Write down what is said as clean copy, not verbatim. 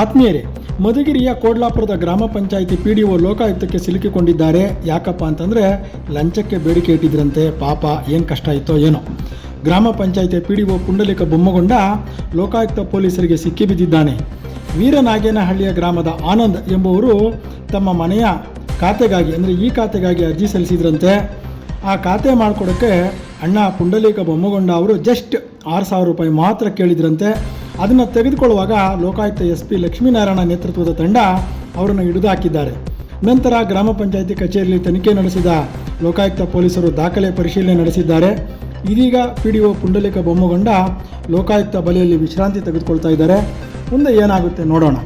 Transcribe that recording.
ಆತ್ಮೀಯರೇ, ಮಧುಗಿರಿಯ ಕೋಡ್ಲಾಪುರದ ಗ್ರಾಮ ಪಂಚಾಯಿತಿ PDO ಲೋಕಾಯುಕ್ತಕ್ಕೆ ಸಿಲುಕಿಕೊಂಡಿದ್ದಾರೆ. ಯಾಕಪ್ಪ ಅಂತಂದರೆ ಲಂಚಕ್ಕೆ ಬೇಡಿಕೆ ಇಟ್ಟಿದ್ರಂತೆ. ಪಾಪ ಏನು ಕಷ್ಟ ಇತ್ತೋ ಏನೋ. ಗ್ರಾಮ ಪಂಚಾಯಿತಿ PDO ಪುಂಡಲಿಕ ಬೊಮ್ಮಗೊಂಡ ಲೋಕಾಯುಕ್ತ ಪೊಲೀಸರಿಗೆ ಸಿಕ್ಕಿಬಿದ್ದಿದ್ದಾನೆ. ವೀರನಾಗೇನಹಳ್ಳಿಯ ಗ್ರಾಮದ ಆನಂದ್ ಎಂಬುವರು ತಮ್ಮ ಮನೆಯ ಖಾತೆಗಾಗಿ ಅಂದರೆ ಈ ಖಾತೆಗಾಗಿ ಅರ್ಜಿ ಸಲ್ಲಿಸಿದ್ರಂತೆ. ಆ ಖಾತೆ ಮಾಡಿಕೊಡೋಕ್ಕೆ ಅಣ್ಣ ಪುಂಡಲಿಕ ಬೊಮ್ಮಗೊಂಡ ಅವರು ಜಸ್ಟ್ 6,000 ರೂಪಾಯಿ ಮಾತ್ರ ಕೇಳಿದ್ರಂತೆ. ಅದನ್ನು ತೆಗೆದುಕೊಳ್ಳುವಾಗ ಲೋಕಾಯುಕ್ತ SP ಲಕ್ಷ್ಮೀನಾರಾಯಣ ನೇತೃತ್ವದ ತಂಡ ಅವರನ್ನು ಹಿಡಿದು ಹಾಕಿದ್ದಾರೆ. ನಂತರ ಗ್ರಾಮ ಪಂಚಾಯಿತಿ ಕಚೇರಿಯಲ್ಲಿ ತನಿಖೆ ನಡೆಸಿದ ಲೋಕಾಯುಕ್ತ ಪೊಲೀಸರು ದಾಖಲೆ ಪರಿಶೀಲನೆ ನಡೆಸಿದ್ದಾರೆ. ಇದೀಗ PDO ಪುಂಡಲಿಕ ಬೊಮ್ಮಗೊಂಡ ಲೋಕಾಯುಕ್ತ ಬಳಿಯಲ್ಲಿ ವಿಶ್ರಾಂತಿ ತೆಗೆದುಕೊಳ್ತಾ ಇದ್ದಾರೆ. ಮುಂದೆ ಏನಾಗುತ್ತೆ ನೋಡೋಣ.